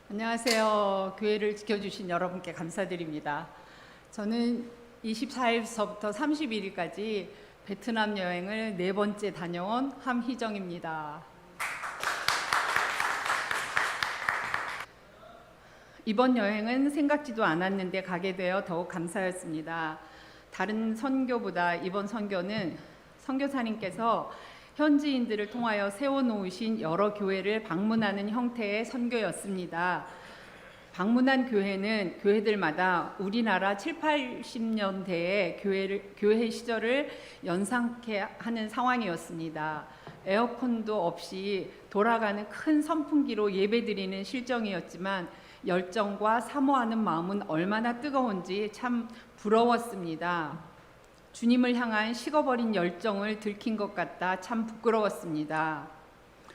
안녕하세요. 교회를 지켜주신 여러분께 감사드립니다. 저는 24일서부터 31일까지 베트남 여행을 4번째 다녀온 함희정입니다. 이번 여행은 생각지도 않았는데 가게 되어 더욱 감사였습니다. 다른 선교보다 이번 선교는 선교사님께서 현지인들을 통하여 세워놓으신 여러 교회를 방문하는 형태의 선교였습니다. 방문한 교회는 교회들마다 우리나라 7, 80년대의 교회 시절을 연상케 하는 상황이었습니다. 에어컨도 없이 돌아가는 큰 선풍기로 예배드리는 실정이었지만 열정과 사모하는 마음은 얼마나 뜨거운지 참 부러웠습니다. 주님을 향한 식어버린 열정을 들킨 것 같다 참 부끄러웠습니다.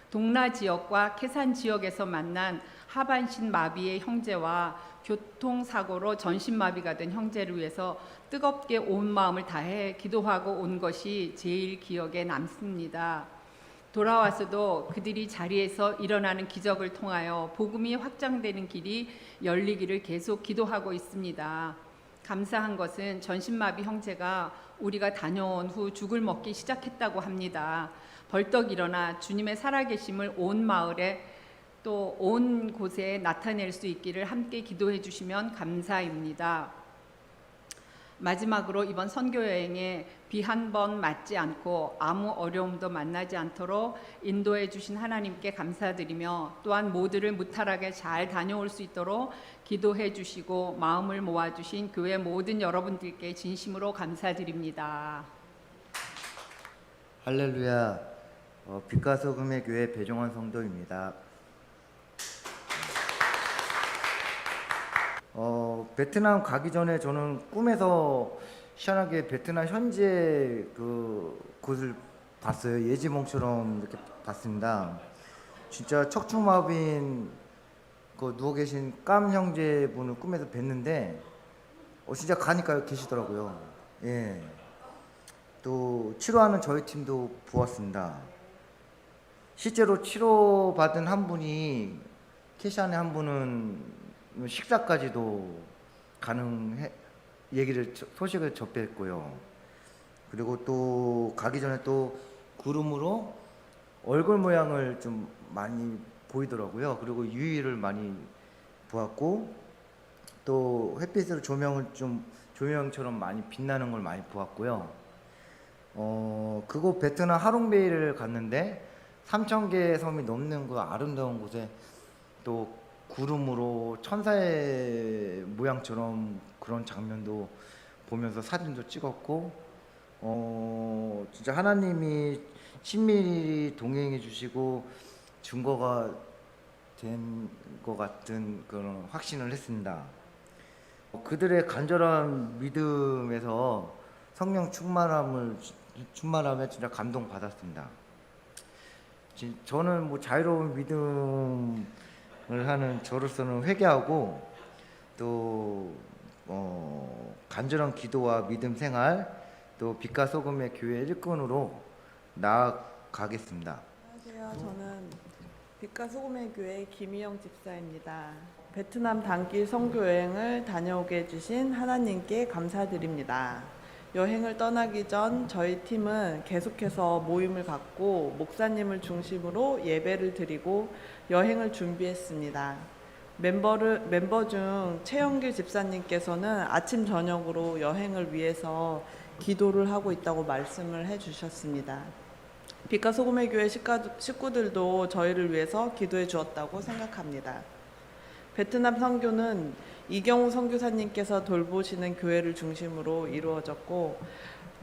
동라 지역과 캐산 지역에서 만난 하반신 마비의 형제와 교통사고로 전신마비가 된 형제를 위해서 뜨겁게 온 마음을 다해 기도하고 온 것이 제일 기억에 남습니다. 돌아와서도 그들이 자리에서 일어나는 기적을 통하여 복음이 확장되는 길이 열리기를 계속 기도하고 있습니다. 감사한 것은 전신마비 형제가 우리가 다녀온 후 죽을 먹기 시작했다고 합니다. 벌떡 일어나 주님의 살아계심을 온 마을에 또 온 곳에 나타낼 수 있기를 함께 기도해 주시면 감사입니다. 마지막으로 이번 선교여행에 비 한 번 맞지 않고 아무 어려움도 만나지 않도록 인도해 주신 하나님께 감사드리며 또한 모두를 무탈하게 잘 다녀올 수 있도록 기도해 주시고 마음을 모아주신 교회 모든 여러분들께 진심으로 감사드립니다. 할렐루야. 빛과 소금의 교회 배종원 성도입니다. 베트남 가기 전에 저는 꿈에서 희한하게 베트남 현지의 그 곳을 봤어요. 예지몽처럼 이렇게 봤습니다. 진짜 척추마비인 그 누워 계신 깜 형제분을 꿈에서 뵀는데 진짜 가니까 계시더라고요. 예. 또 치료하는 저희 팀도 보았습니다. 실제로 치료받은 한 분이 캐시안의 한 분은 식사까지도 가능해 소식을 접했고요. 그리고 또 가기 전에 또 구름으로 얼굴 모양을 좀 많이 보이더라고요. 그리고 유의를 많이 보았고 또 햇빛으로 조명처럼 많이 빛나는 걸 많이 보았고요. 그곳 베트남 하롱베이를 갔는데 3,000개의 섬이 넘는 그 아름다운 곳에 또 구름으로 천사의 모양처럼 그런 장면도 보면서 사진도 찍었고 진짜 하나님이 친밀히 동행해 주시고 증거가 된 것 같은 그런 확신을 했습니다. 그들의 간절한 믿음에서 성령 충만함에 진짜 감동받았습니다. 저는 뭐 자유로운 믿음을 하는 저로서는 회개하고 또 간절한 기도와 믿음 생활 또 빛과 소금의 교회 일꾼으로 나아가겠습니다. 안녕하세요. 저는 빛과 소금의 교회 김희영 집사입니다. 베트남 단기 선교 여행을 다녀오게 해주신 하나님께 감사드립니다. 여행을 떠나기 전 저희 팀은 계속해서 모임을 갖고 목사님을 예배를 드리고 여행을 준비했습니다. 멤버 중 최영길 집사님께서는 아침 저녁으로 여행을 위해서 기도를 하고 있다고 말씀을 해주셨습니다. 빛과 소금의 교회 식구들도 저희를 위해서 기도해 주었다고 생각합니다. 베트남 선교는 이경우 선교사님께서 돌보시는 교회를 중심으로 이루어졌고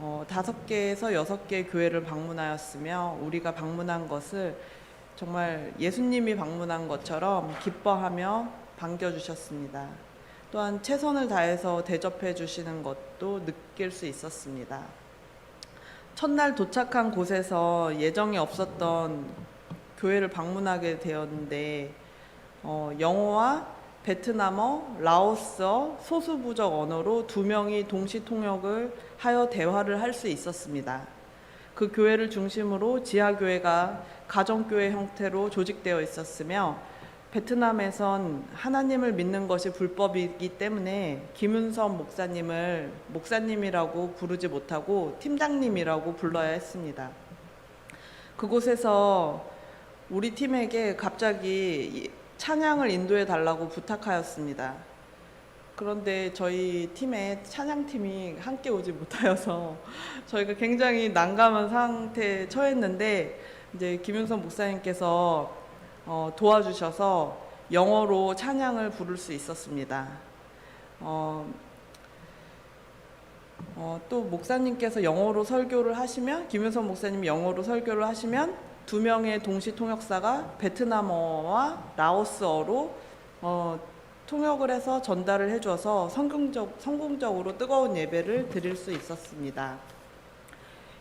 5개에서 6개의 교회를 방문하였으며 우리가 방문한 것을 정말 예수님이 방문한 것처럼 기뻐하며 반겨주셨습니다. 또한 최선을 다해서 대접해 주시는 것도 느낄 수 있었습니다. 첫날 도착한 곳에서 예정이 없었던 교회를 방문하게 되었는데 영어와 베트남어, 라오스어, 소수부족 언어로 2명이 동시 통역을 하여 대화를 할 수 있었습니다. 그 교회를 중심으로 지하교회가 가정교회 형태로 조직되어 있었으며 베트남에선 하나님을 믿는 것이 불법이기 때문에 김윤선 목사님을 목사님이라고 부르지 못하고 팀장님이라고 불러야 했습니다. 그곳에서 우리 팀에게 갑자기 찬양을 인도해 달라고 부탁하였습니다. 그런데 저희 팀에 찬양팀이 함께 오지 못하여서 저희가 굉장히 난감한 상태에 처했는데 이제 김윤선 목사님께서 도와주셔서 영어로 찬양을 부를 수 있었습니다. 또 목사님께서 영어로 설교를 하시면 김윤선 목사님이 영어로 설교를 하시면 두 명의 동시 통역사가 베트남어와 라오스어로 통역을 해서 전달을 해줘서 성공적으로 뜨거운 예배를 드릴 수 있었습니다.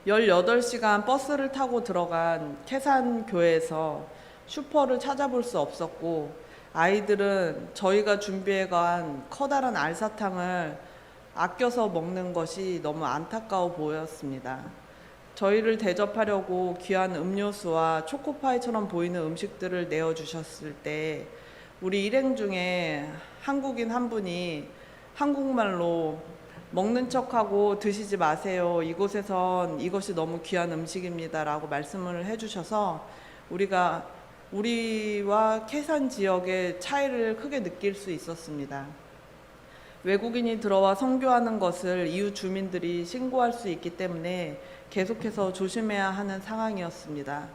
18시간 버스를 타고 들어간 캐산교회에서 슈퍼를 찾아볼 수 없었고 아이들은 저희가 준비해간 커다란 알사탕을 아껴서 먹는 것이 너무 안타까워 보였습니다. 저희를 대접하려고 귀한 음료수와 초코파이처럼 보이는 음식들을 내어주셨을 때 우리 일행 중에 한국인 한 분이 한국말로 먹는 척하고 드시지 마세요. 이곳에선 이것이 너무 귀한 음식입니다. 라고 말씀을 해주셔서 우리와 캐산 지역의 차이를 크게 느낄 수 있었습니다. 외국인이 들어와 선교하는 것을 이웃 주민들이 신고할 수 있기 때문에 계속해서 조심해야 하는 상황이었습니다.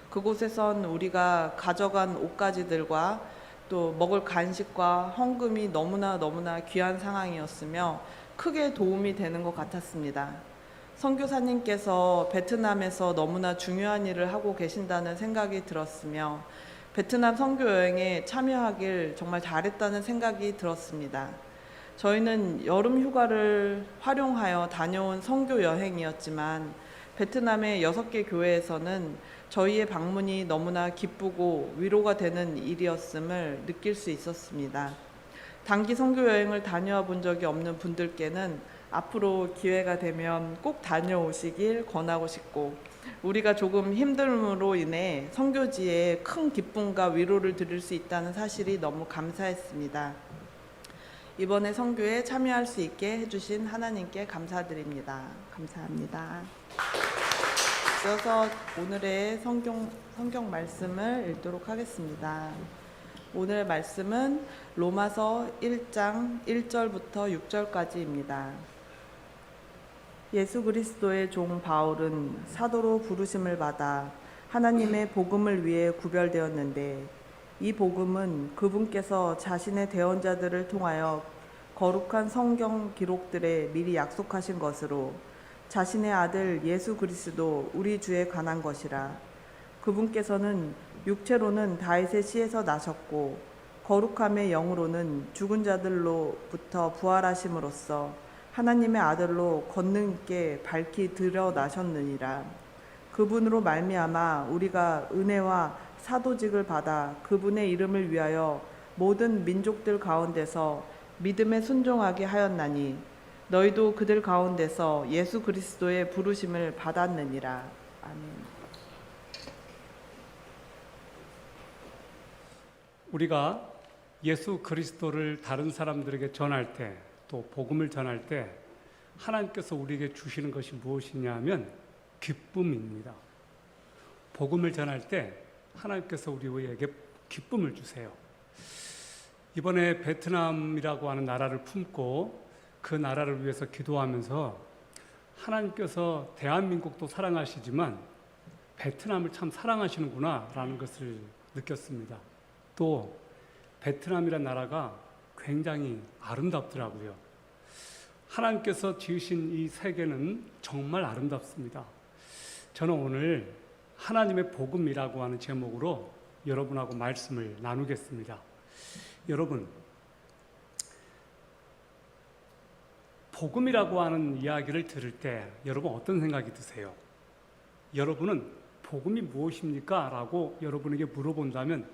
그곳에선 우리가 가져간 옷가지들과 또 먹을 간식과 헌금이 너무나 귀한 상황이었으며 크게 도움이 되는 것 같았습니다. 선교사님께서 베트남에서 너무나 중요한 일을 하고 계신다는 생각이 들었으며 베트남 선교 여행에 참여하길 정말 잘했다는 생각이 들었습니다. 저희는 여름 휴가를 활용하여 다녀온 선교 여행이었지만 베트남의 6개 교회에서는 저희의 방문이 너무나 기쁘고 위로가 되는 일이었음을 느낄 수 있었습니다. 단기 선교 여행을 다녀와 본 적이 없는 분들께는 앞으로 기회가 되면 꼭 다녀오시길 권하고 싶고 우리가 조금 힘듦으로 인해 선교지에 큰 기쁨과 위로를 드릴 수 있다는 사실이 너무 감사했습니다. 이번에 선교에 참여할 수 있게 해주신 하나님께 감사드립니다. 감사합니다. 이어서 오늘의 성경 말씀을 읽도록 하겠습니다. 오늘 말씀은 로마서 1장 1절부터 6절까지입니다. 예수 그리스도의 종 바울은 사도로 부르심을 받아 하나님의 복음을 위해 구별되었는데 이 복음은 그분께서 자신의 대언자들을 통하여 거룩한 성경 기록들에 미리 약속하신 것으로 자신의 아들 예수 그리스도 우리 주에 관한 것이라. 그분께서는 육체로는 다윗의 씨에서 나셨고 거룩함의 영으로는 죽은 자들로부터 부활하심으로써 하나님의 아들로 권능 있게 밝히 드러나셨느니라. 그분으로 말미암아 우리가 은혜와 사도직을 받아 그분의 이름을 위하여 모든 민족들 가운데서 믿음에 순종하게 하였나니 너희도 그들 가운데서 예수 그리스도의 부르심을 받았느니라. 아멘. 우리가 예수 그리스도를 다른 사람들에게 전할 때, 또 복음을 전할 때 하나님께서 우리에게 주시는 것이 무엇이냐 하면 기쁨입니다. 복음을 전할 때 하나님께서 우리에게 기쁨을 주세요. 이번에 베트남이라고 하는 나라를 품고 그 나라를 위해서 기도하면서 하나님께서 대한민국도 사랑하시지만 베트남을 참 사랑하시는구나 라는 것을 느꼈습니다. 또 베트남이라는 나라가 굉장히 아름답더라고요. 하나님께서 지으신 이 세계는 정말 아름답습니다. 저는 오늘 하나님의 복음이라고 하는 제목으로 여러분하고 말씀을 나누겠습니다. 여러분, 복음이라고 하는 이야기를 들을 때 여러분 어떤 생각이 드세요? 여러분은 복음이 무엇입니까? 라고 여러분에게 물어본다면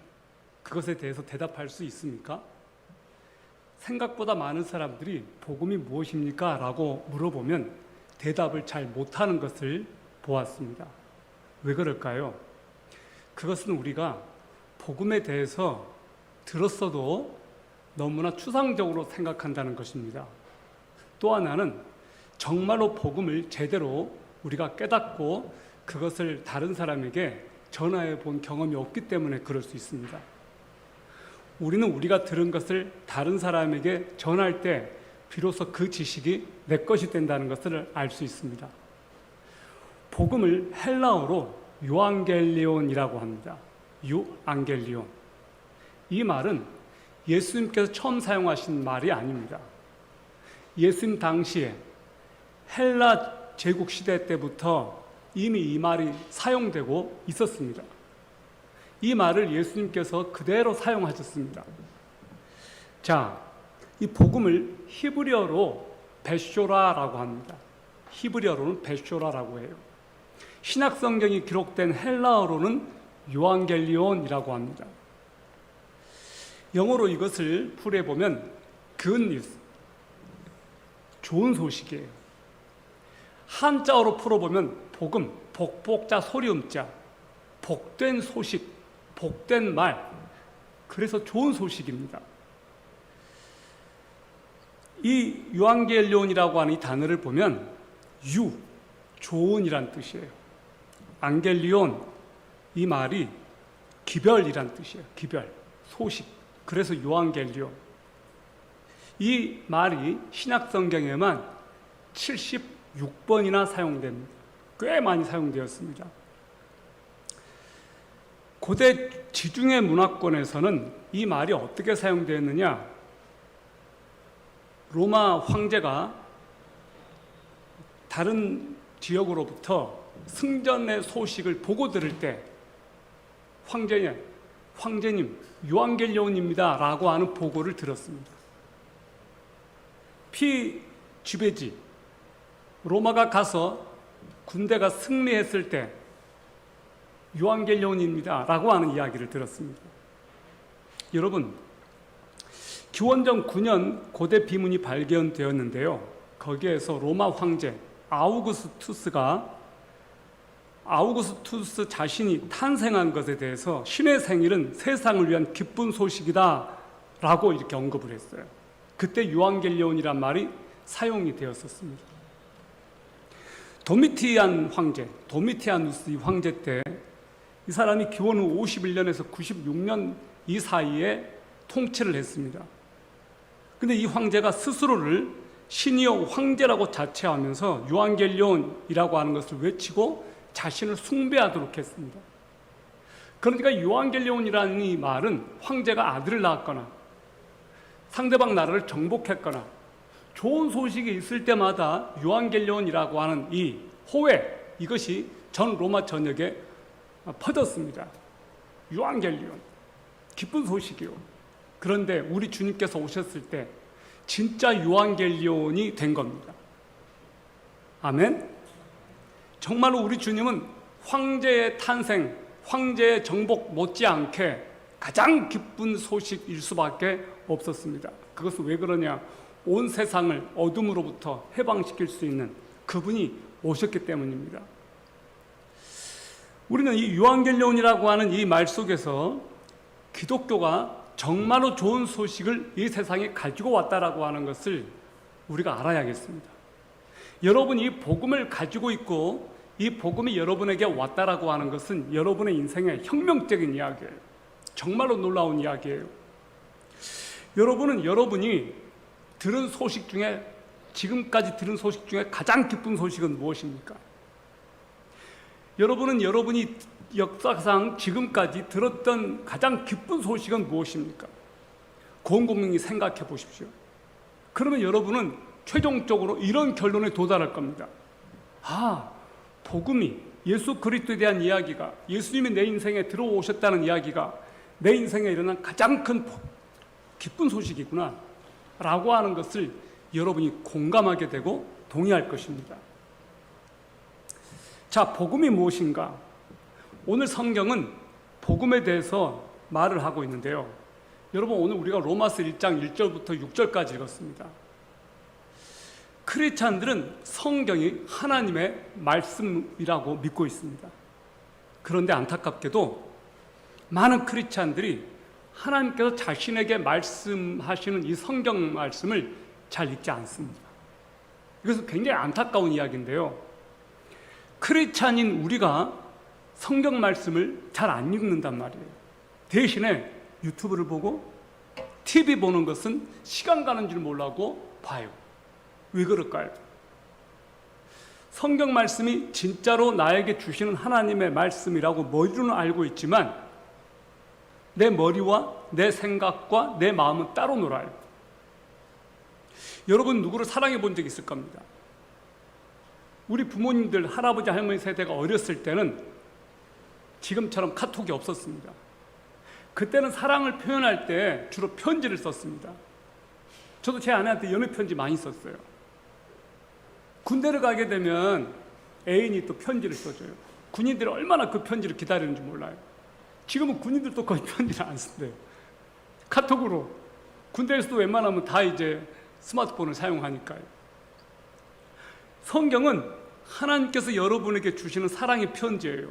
그것에 대해서 대답할 수 있습니까? 생각보다 많은 사람들이 복음이 무엇입니까? 라고 물어보면 대답을 잘 못하는 것을 보았습니다. 왜 그럴까요? 그것은 우리가 복음에 대해서 들었어도 너무나 추상적으로 생각한다는 것입니다. 또 하나는 정말로 복음을 제대로 우리가 깨닫고 그것을 다른 사람에게 전하해 본 경험이 없기 때문에 그럴 수 있습니다. 우리는 우리가 들은 것을 다른 사람에게 전할 때 비로소 그 지식이 내 것이 된다는 것을 알 수 있습니다. 복음을 헬라어로 요앙겔리온이라고 합니다. 요앙겔리온. 이 말은 예수님께서 처음 사용하신 말이 아닙니다. 예수님 당시에 헬라 제국 시대 때부터 이미 이 말이 사용되고 있었습니다. 이 말을 예수님께서 그대로 사용하셨습니다. 자, 이 복음을 히브리어로 베쇼라라고 합니다. 히브리어로는 베쇼라라고 해요. 신약 성경이 기록된 헬라어로는 요앙겔리온이라고 합니다. 영어로 이것을 풀어보면 good news, 좋은 소식이에요. 한자어로 풀어보면 복음, 복복자 소리음자, 복된 소식, 복된 말, 그래서 좋은 소식입니다. 이 요앙겔리온이라고 하는 이 단어를 보면 좋은이란 뜻이에요. 앙겔리온, 이 말이 기별이란 뜻이에요. 기별, 소식. 그래서 요앙겔리온. 이 말이 신약 성경에만 76번이나 사용됩니다. 꽤 많이 사용되었습니다. 고대 지중해 문화권에서는 이 말이 어떻게 사용되었느냐? 로마 황제가 다른 지역으로부터 승전의 소식을 보고 들을 때 황제님 요앙겔리온입니다 라고 하는 보고를 들었습니다. 피쥐베지 로마가 가서 군대가 승리했을 때 요앙겔리온입니다 라고 하는 이야기를 들었습니다. 여러분, 기원전 9년 고대 비문이 발견되었는데요. 거기에서 로마 황제 아우구스투스 자신이 탄생한 것에 대해서 신의 생일은 세상을 위한 기쁜 소식이다 라고 이렇게 언급을 했어요. 그때 요앙겔리온이란 말이 사용이 되었었습니다. 도미티아누스 이 황제 때 이 사람이 기원 후 51년에서 96년 이 사이에 통치를 했습니다. 근데 이 황제가 스스로를 신이여 황제라고 자처하면서 요앙겔리온이라고 하는 것을 외치고 자신을 숭배하도록 했습니다. 그러니까 요앙겔리온이라는 이 말은 황제가 아들을 낳았거나 상대방 나라를 정복했거나 좋은 소식이 있을 때마다 요앙겔리온이라고 하는 이 호외, 이것이 전 로마 전역에 퍼졌습니다. 요앙겔리온, 기쁜 소식이요. 그런데 우리 주님께서 오셨을 때 진짜 요앙겔리온이 된 겁니다. 아멘? 정말로 우리 주님은 황제의 탄생, 황제의 정복 못지않게 가장 기쁜 소식일 수밖에 없었습니다. 그것은 왜 그러냐? 온 세상을 어둠으로부터 해방시킬 수 있는 그분이 오셨기 때문입니다. 우리는 이 요앙겔리온이라고 하는 이 말 속에서 기독교가 정말로 좋은 소식을 이 세상에 가지고 왔다라고 하는 것을 우리가 알아야겠습니다. 여러분이 이 복음을 가지고 있고 이 복음이 여러분에게 왔다라고 하는 것은 여러분의 인생의 혁명적인 이야기예요. 정말로 놀라운 이야기예요. 여러분이 들은 소식 중에, 지금까지 들은 소식 중에 가장 기쁜 소식은 무엇입니까? 여러분이 역사상 지금까지 들었던 가장 기쁜 소식은 무엇입니까? 곰곰이 생각해 보십시오. 그러면 여러분은 최종적으로 이런 결론에 도달할 겁니다. 복음이, 예수 그리스도에 대한 이야기가, 예수님이 내 인생에 들어오셨다는 이야기가 내 인생에 일어난 가장 큰 기쁜 소식이구나 라고 하는 것을 여러분이 공감하게 되고 동의할 것입니다. 자, 복음이 무엇인가? 오늘 성경은 복음에 대해서 말을 하고 있는데요. 여러분, 오늘 우리가 로마서 1장 1절부터 6절까지 읽었습니다. 크리스찬들은 성경이 하나님의 말씀이라고 믿고 있습니다. 그런데 안타깝게도 많은 크리스찬들이 하나님께서 자신에게 말씀하시는 이 성경 말씀을 잘 읽지 않습니다. 이것은 굉장히 안타까운 이야기인데요. 크리스찬인 우리가 성경 말씀을 잘 안 읽는단 말이에요. 대신에 유튜브를 보고 TV 보는 것은 시간 가는 줄 몰라고 봐요. 왜 그럴까요? 성경 말씀이 진짜로 나에게 주시는 하나님의 말씀이라고 머리로는 알고 있지만 내 머리와 내 생각과 내 마음은 따로 놀아요. 여러분 누구를 사랑해 본 적 있을 겁니다. 우리 부모님들, 할아버지, 할머니 세대가 어렸을 때는 지금처럼 카톡이 없었습니다. 그때는 사랑을 표현할 때 주로 편지를 썼습니다. 저도 제 아내한테 연애 편지 많이 썼어요. 군대를 가게 되면 애인이 또 편지를 써줘요. 군인들이 얼마나 그 편지를 기다리는지 몰라요. 지금은 군인들도 거의 편지를 안 쓴대요. 카톡으로. 군대에서도 웬만하면 다 이제 스마트폰을 사용하니까요. 성경은 하나님께서 여러분에게 주시는 사랑의 편지예요.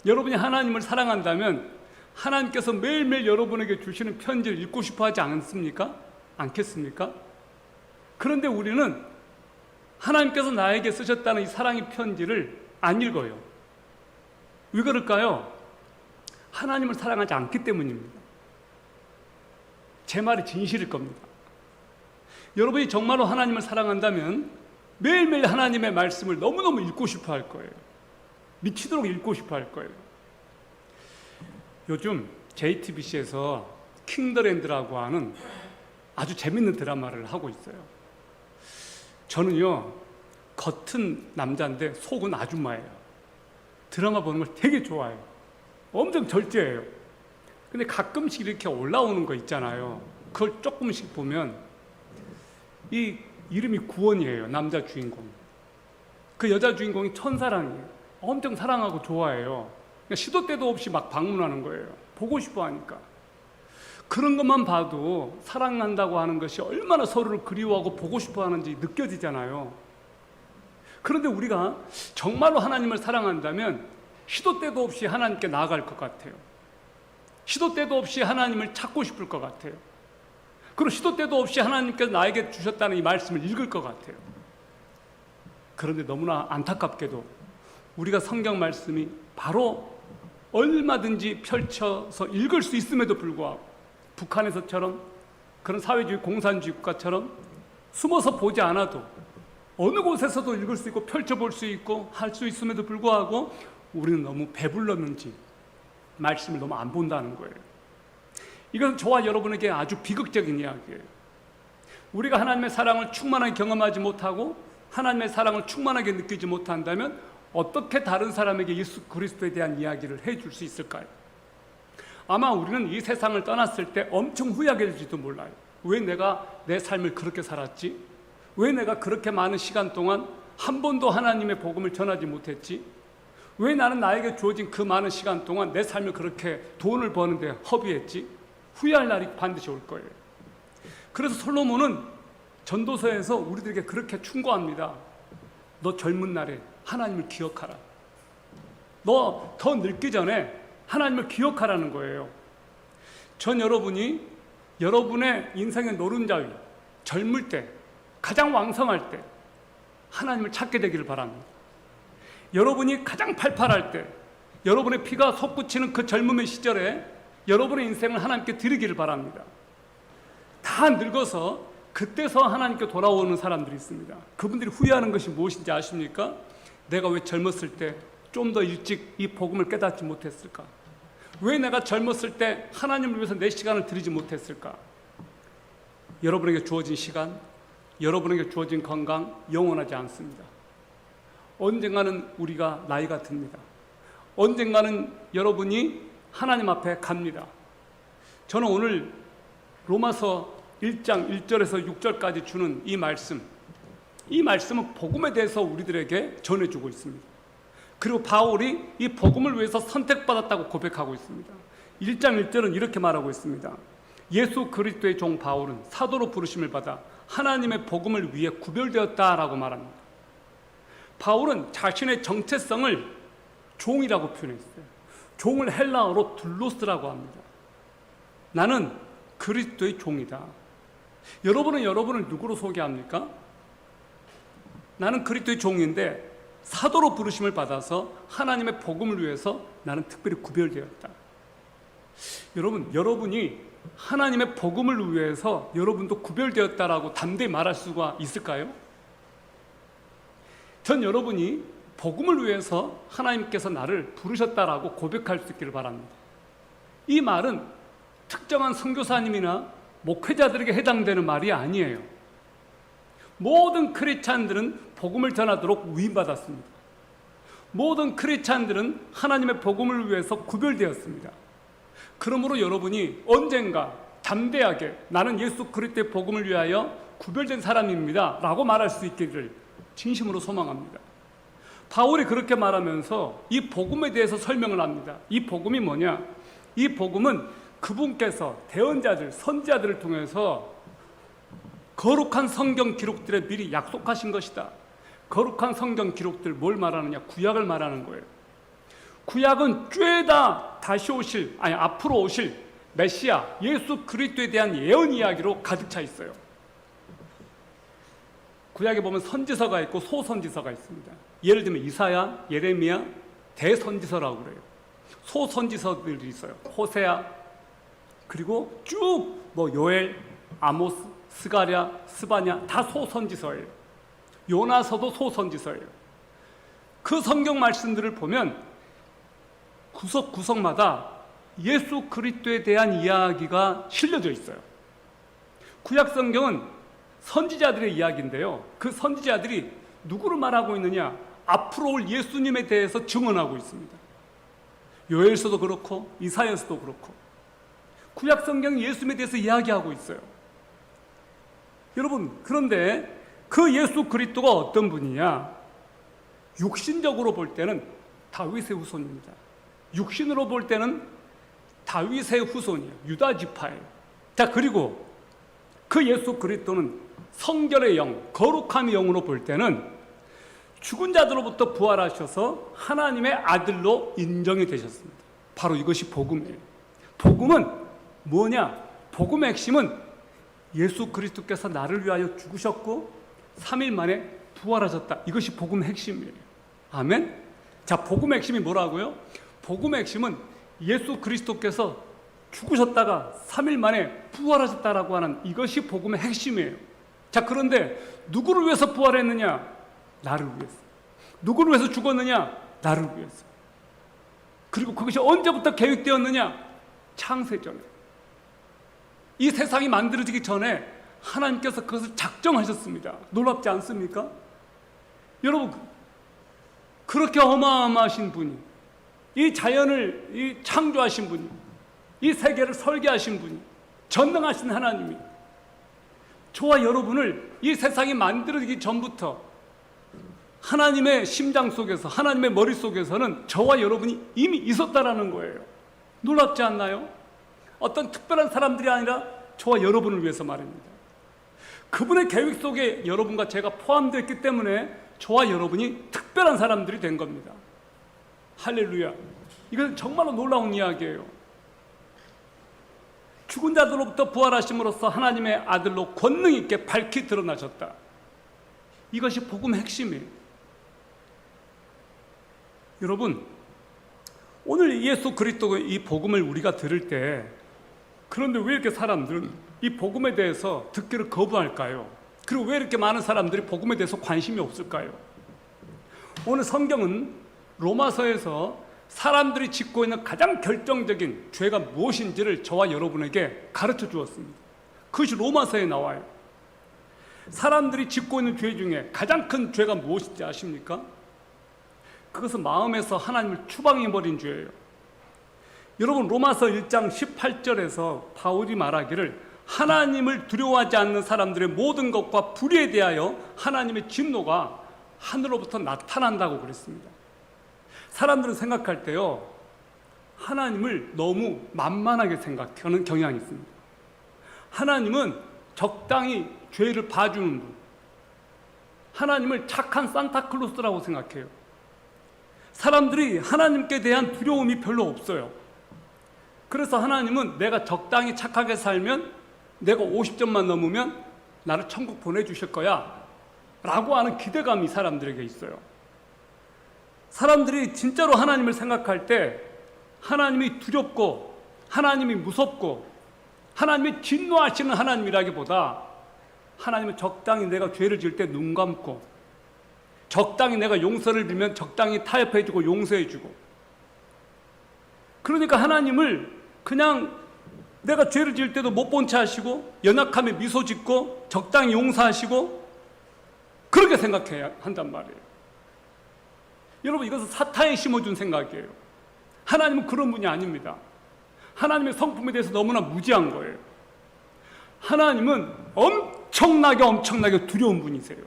여러분이 하나님을 사랑한다면 하나님께서 매일매일 여러분에게 주시는 편지를 읽고 싶어 하지 않습니까? 않겠습니까? 그런데 우리는 하나님께서 나에게 쓰셨다는 이 사랑의 편지를 안 읽어요. 왜 그럴까요? 하나님을 사랑하지 않기 때문입니다. 제 말이 진실일 겁니다. 여러분이 정말로 하나님을 사랑한다면 매일매일 하나님의 말씀을 너무너무 읽고 싶어 할 거예요. 미치도록 읽고 싶어 할 거예요. 요즘 JTBC에서 킹더랜드라고 하는 아주 재밌는 드라마를 하고 있어요. 저는요, 겉은 남자인데 속은 아줌마예요. 드라마 보는 걸 되게 좋아해요. 엄청 절제해요. 근데 가끔씩 이렇게 올라오는 거 있잖아요. 그걸 조금씩 보면 이 이름이 구원이에요. 남자 주인공. 그 여자 주인공이 천사랑이에요. 엄청 사랑하고 좋아해요. 그러니까 시도 때도 없이 막 방문하는 거예요. 보고 싶어 하니까. 그런 것만 봐도 사랑한다고 하는 것이 얼마나 서로를 그리워하고 보고 싶어 하는지 느껴지잖아요. 그런데 우리가 정말로 하나님을 사랑한다면 시도 때도 없이 하나님께 나아갈 것 같아요. 시도 때도 없이 하나님을 찾고 싶을 것 같아요. 그리고 시도 때도 없이 하나님께서 나에게 주셨다는 이 말씀을 읽을 것 같아요. 그런데 너무나 안타깝게도 우리가 성경 말씀이 바로 얼마든지 펼쳐서 읽을 수 있음에도 불구하고 북한에서처럼 그런 사회주의 공산주의 국가처럼 숨어서 보지 않아도 어느 곳에서도 읽을 수 있고 펼쳐볼 수 있고 할 수 있음에도 불구하고 우리는 너무 배불렀는지 말씀을 너무 안 본다는 거예요. 이건 저와 여러분에게 아주 비극적인 이야기예요. 우리가 하나님의 사랑을 충만하게 경험하지 못하고 하나님의 사랑을 충만하게 느끼지 못한다면 어떻게 다른 사람에게 예수 그리스도에 대한 이야기를 해줄 수 있을까요? 아마 우리는 이 세상을 떠났을 때 엄청 후회하게 될지도 몰라요. 왜 내가 내 삶을 그렇게 살았지? 왜 내가 그렇게 많은 시간 동안 한 번도 하나님의 복음을 전하지 못했지? 왜 나는 나에게 주어진 그 많은 시간 동안 내 삶을 그렇게 돈을 버는데 허비했지? 후회할 날이 반드시 올 거예요. 그래서 솔로몬은 전도서에서 우리들에게 그렇게 충고합니다. 너 젊은 날에 하나님을 기억하라. 너 더 늙기 전에 하나님을 기억하라는 거예요. 전 여러분이 여러분의 인생의 노른자위, 젊을 때, 가장 왕성할 때 하나님을 찾게 되기를 바랍니다. 여러분이 가장 팔팔할 때, 여러분의 피가 솟구치는 그 젊음의 시절에 여러분의 인생을 하나님께 드리기를 바랍니다. 다 늙어서 그때서 하나님께 돌아오는 사람들이 있습니다. 그분들이 후회하는 것이 무엇인지 아십니까? 내가 왜 젊었을 때 좀 더 일찍 이 복음을 깨닫지 못했을까? 왜 내가 젊었을 때 하나님을 위해서 내 시간을 드리지 못했을까? 여러분에게 주어진 시간, 여러분에게 주어진 건강 영원하지 않습니다. 언젠가는 우리가 나이가 듭니다. 언젠가는 여러분이 하나님 앞에 갑니다. 저는 오늘 로마서 1장 1절에서 6절까지 주는 이 말씀은 복음에 대해서 우리들에게 전해주고 있습니다. 그리고 바울이 이 복음을 위해서 선택받았다고 고백하고 있습니다. 1장 1절은 이렇게 말하고 있습니다. 예수 그리스도의 종 바울은 사도로 부르심을 받아 하나님의 복음을 위해 구별되었다라고 말합니다. 바울은 자신의 정체성을 종이라고 표현했어요. 종을 헬라어로 둘로스라고 합니다. 나는 그리스도의 종이다. 여러분은 여러분을 누구로 소개합니까? 나는 그리스도의 종인데 사도로 부르심을 받아서 하나님의 복음을 위해서 나는 특별히 구별되었다. 여러분이 하나님의 복음을 위해서 여러분도 구별되었다라고 담대히 말할 수가 있을까요? 전 여러분이 복음을 위해서 하나님께서 나를 부르셨다라고 고백할 수 있기를 바랍니다. 이 말은 특정한 선교사님이나 목회자들에게 해당되는 말이 아니에요. 모든 크리스찬들은 복음을 전하도록 위임받았습니다. 모든 크리스찬들은 하나님의 복음을 위해서 구별되었습니다. 그러므로 여러분이 언젠가 담대하게 나는 예수 그리스도의 복음을 위하여 구별된 사람입니다 라고 말할 수 있기를 진심으로 소망합니다. 바울이 그렇게 말하면서 이 복음에 대해서 설명을 합니다. 이 복음이 뭐냐? 이 복음은 그분께서 대언자들, 선지자들을 통해서 거룩한 성경 기록들에 미리 약속하신 것이다. 거룩한 성경 기록들 뭘 말하느냐? 구약을 말하는 거예요. 구약은 죄다 앞으로 오실 메시아 예수 그리스도에 대한 예언 이야기로 가득 차 있어요. 구약에 보면 선지서가 있고 소선지서가 있습니다. 예를 들면 이사야, 예레미야, 대선지서라고 그래요. 소선지서들이 있어요. 호세아, 그리고 쭉 요엘, 아모스, 스가랴, 스바냐 다 소선지서예요. 요나서도 소선지서예요. 그 성경 말씀들을 보면 구석구석마다 예수 그리스도에 대한 이야기가 실려져 있어요. 구약 성경은 선지자들의 이야기인데요. 그 선지자들이 누구를 말하고 있느냐? 앞으로 올 예수님에 대해서 증언하고 있습니다. 요엘서도 그렇고 이사야서도 그렇고 구약 성경이 예수님에 대해서 이야기하고 있어요. 여러분, 그런데 그 예수 그리스도가 어떤 분이냐? 육신적으로 볼 때는 다윗의 후손입니다. 육신으로 볼 때는 다윗의 후손이에요. 유다 지파예요. 자, 그리고 그 예수 그리스도는 성결의 영, 거룩함의 영으로 볼 때는 죽은 자들로부터 부활하셔서 하나님의 아들로 인정이 되셨습니다. 바로 이것이 복음이에요. 복음은 뭐냐? 복음의 핵심은 예수 그리스도께서 나를 위하여 죽으셨고 3일 만에 부활하셨다. 이것이 복음의 핵심이에요. 아멘? 자, 복음의 핵심이 뭐라고요? 복음의 핵심은 예수 그리스도께서 죽으셨다가 3일 만에 부활하셨다라고 하는 이것이 복음의 핵심이에요. 자, 그런데 누구를 위해서 부활했느냐? 나를 위해서. 누구를 위해서 죽었느냐? 나를 위해서. 그리고 그것이 언제부터 계획되었느냐? 창세전에. 이 세상이 만들어지기 전에 하나님께서 그것을 작정하셨습니다. 놀랍지 않습니까? 여러분, 그렇게 어마어마하신 분이, 이 자연을 창조하신 분이, 이 세계를 설계하신 분이, 전능하신 하나님이 저와 여러분을 이 세상이 만들어지기 전부터 하나님의 심장 속에서, 하나님의 머릿속에서는 저와 여러분이 이미 있었다라는 거예요. 놀랍지 않나요? 어떤 특별한 사람들이 아니라 저와 여러분을 위해서 말입니다. 그분의 계획 속에 여러분과 제가 포함되었기 때문에 저와 여러분이 특별한 사람들이 된 겁니다. 할렐루야. 이건 정말로 놀라운 이야기예요. 죽은 자들로부터 부활하심으로써 하나님의 아들로 권능 있게 밝히 드러나셨다. 이것이 복음의 핵심이에요. 여러분, 오늘 예수 그리스도의 이 복음을 우리가 들을 때, 그런데 왜 이렇게 사람들은 이 복음에 대해서 듣기를 거부할까요? 그리고 왜 이렇게 많은 사람들이 복음에 대해서 관심이 없을까요? 오늘 성경은 로마서에서 사람들이 짓고 있는 가장 결정적인 죄가 무엇인지를 저와 여러분에게 가르쳐 주었습니다. 그것이 로마서에 나와요. 사람들이 짓고 있는 죄 중에 가장 큰 죄가 무엇인지 아십니까? 그것은 마음에서 하나님을 추방해버린 죄예요. 여러분, 로마서 1장 18절에서 바울이 말하기를 하나님을 두려워하지 않는 사람들의 모든 것과 불의에 대하여 하나님의 진노가 하늘로부터 나타난다고 그랬습니다. 사람들은 생각할 때요, 하나님을 너무 만만하게 생각하는 경향이 있습니다. 하나님은 적당히 죄를 봐주는 분, 하나님을 착한 산타클로스라고 생각해요. 사람들이 하나님께 대한 두려움이 별로 없어요. 그래서 하나님은 내가 적당히 착하게 살면, 내가 50점만 넘으면 나를 천국 보내주실 거야 라고 하는 기대감이 사람들에게 있어요. 사람들이 진짜로 하나님을 생각할 때 하나님이 두렵고 하나님이 무섭고 하나님이 진노하시는 하나님이라기보다 하나님은 적당히 내가 죄를 지을 때 눈 감고, 적당히 내가 용서를 빌면 적당히 타협해주고 용서해주고, 그러니까 하나님을 그냥 내가 죄를 지을 때도 못 본 채 하시고 연약함에 미소 짓고 적당히 용서하시고 그렇게 생각해야 한단 말이에요. 여러분, 이것은 사탄이 심어준 생각이에요. 하나님은 그런 분이 아닙니다. 하나님의 성품에 대해서 너무나 무지한 거예요. 하나님은 엄청나게 두려운 분이세요.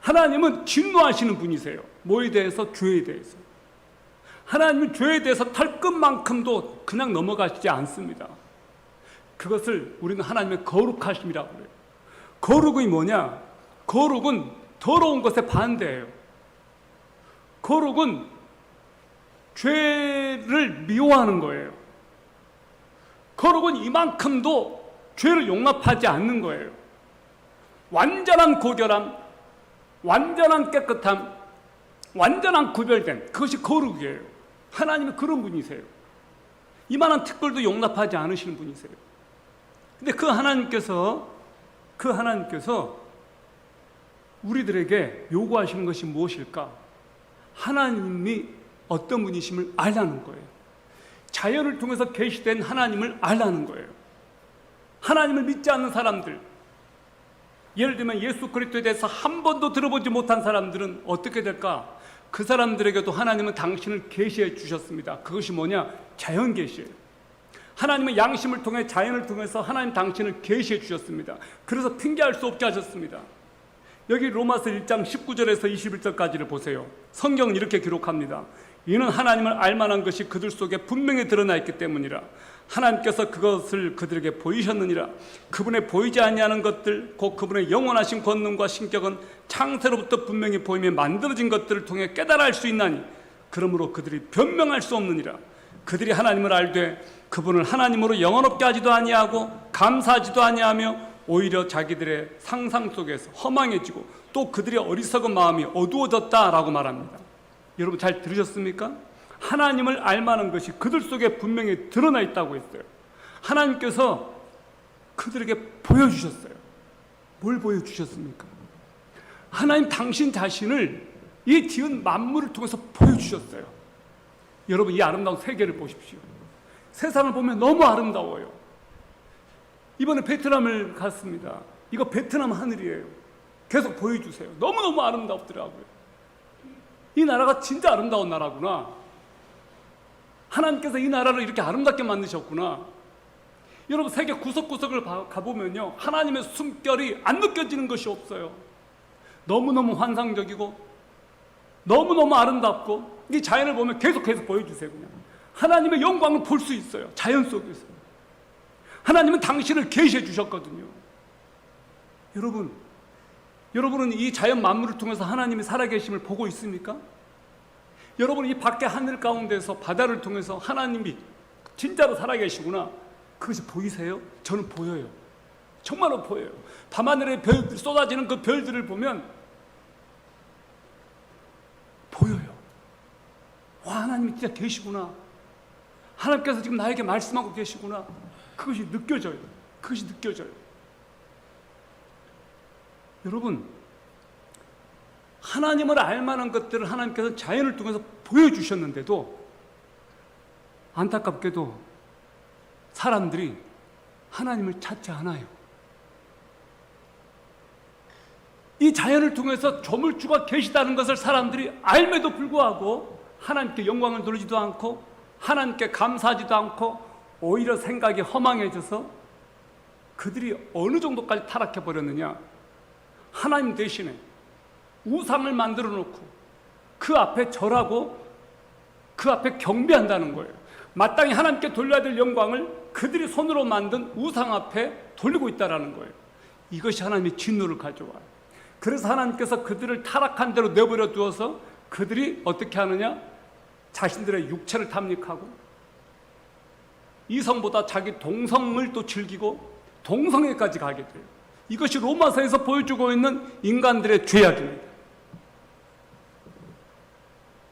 하나님은 진노하시는 분이세요. 뭐에 대해서? 죄에 대해서. 하나님은 죄에 대해서 털끝만큼도 그냥 넘어가시지 않습니다. 그것을 우리는 하나님의 거룩하심이라고 그래요. 거룩이 뭐냐? 거룩은 더러운 것에 반대예요. 거룩은 죄를 미워하는 거예요. 거룩은 이만큼도 죄를 용납하지 않는 거예요. 완전한 고결함, 완전한 깨끗함, 완전한 구별됨, 그것이 거룩이에요. 하나님은 그런 분이세요. 이만한 특별도 용납하지 않으시는 분이세요. 근데 그 하나님께서 우리들에게 요구하시는 것이 무엇일까? 하나님이 어떤 분이심을 알라는 거예요. 자연을 통해서 계시된 하나님을 알라는 거예요. 하나님을 믿지 않는 사람들, 예를 들면 예수 그리스도에 대해서 한 번도 들어보지 못한 사람들은 어떻게 될까? 그 사람들에게도 하나님은 당신을 계시해 주셨습니다. 그것이 뭐냐? 자연 계시예요. 하나님은 양심을 통해, 자연을 통해서 하나님 당신을 계시해 주셨습니다. 그래서 핑계할 수 없게 하셨습니다. 여기 로마서 1장 19절에서 21절까지를 보세요. 성경은 이렇게 기록합니다. 이는 하나님을 알만한 것이 그들 속에 분명히 드러나 있기 때문이라. 하나님께서 그것을 그들에게 보이셨느니라. 그분의 보이지 아니하는 것들, 곧 그분의 영원하신 권능과 신격은 창세로부터 분명히 보이며 만들어진 것들을 통해 깨달아 알 수 있나니, 그러므로 그들이 변명할 수 없느니라. 그들이 하나님을 알되 그분을 하나님으로 영원롭게 하지도 아니하고 감사하지도 아니하며 오히려 자기들의 상상 속에서 허망해지고 또 그들의 어리석은 마음이 어두워졌다라고 말합니다. 여러분, 잘 들으셨습니까? 하나님을 알만한 것이 그들 속에 분명히 드러나 있다고 했어요. 하나님께서 그들에게 보여주셨어요. 뭘 보여주셨습니까? 하나님 당신 자신을 이 지은 만물을 통해서 보여주셨어요. 여러분, 이 아름다운 세계를 보십시오. 세상을 보면 너무 아름다워요. 이번에 베트남을 갔습니다. 이거 베트남 하늘이에요. 계속 보여주세요. 너무너무 아름답더라고요. 이 나라가 진짜 아름다운 나라구나. 하나님께서 이 나라를 이렇게 아름답게 만드셨구나. 여러분, 세계 구석구석을 가보면요, 하나님의 숨결이 안 느껴지는 것이 없어요. 너무너무 환상적이고 너무너무 아름답고, 이 자연을 보면 계속 보여주세요. 그냥 하나님의 영광을 볼 수 있어요. 자연 속에서 하나님은 당신을 계시해 주셨거든요. 여러분은 이 자연 만물을 통해서 하나님의 살아계심을 보고 있습니까? 여러분은 이 밖에 하늘 가운데서 바다를 통해서 하나님이 진짜로 살아계시구나, 그것이 보이세요? 저는 보여요. 정말로 보여요. 밤하늘에 별들 쏟아지는 그 별들을 보면 보여요. 와, 하나님이 진짜 계시구나. 하나님께서 지금 나에게 말씀하고 계시구나. 그것이 느껴져요. 그것이 느껴져요. 여러분, 하나님을 알만한 것들을 하나님께서 자연을 통해서 보여주셨는데도 안타깝게도 사람들이 하나님을 찾지 않아요. 이 자연을 통해서 조물주가 계시다는 것을 사람들이 알매도 불구하고 하나님께 영광을 돌리지도 않고 하나님께 감사하지도 않고 오히려 생각이 허망해져서 그들이 어느 정도까지 타락해버렸느냐, 하나님 대신에 우상을 만들어 놓고 그 앞에 절하고 그 앞에 경배한다는 거예요. 마땅히 하나님께 돌려야 될 영광을 그들이 손으로 만든 우상 앞에 돌리고 있다는 거예요. 이것이 하나님의 진노를 가져와요. 그래서 하나님께서 그들을 타락한 대로 내버려 두어서 그들이 어떻게 하느냐? 자신들의 육체를 탐닉하고 이성보다 자기 동성을 또 즐기고 동성애까지 가게 돼요. 이것이 로마서에서 보여주고 있는 인간들의 죄악입니다.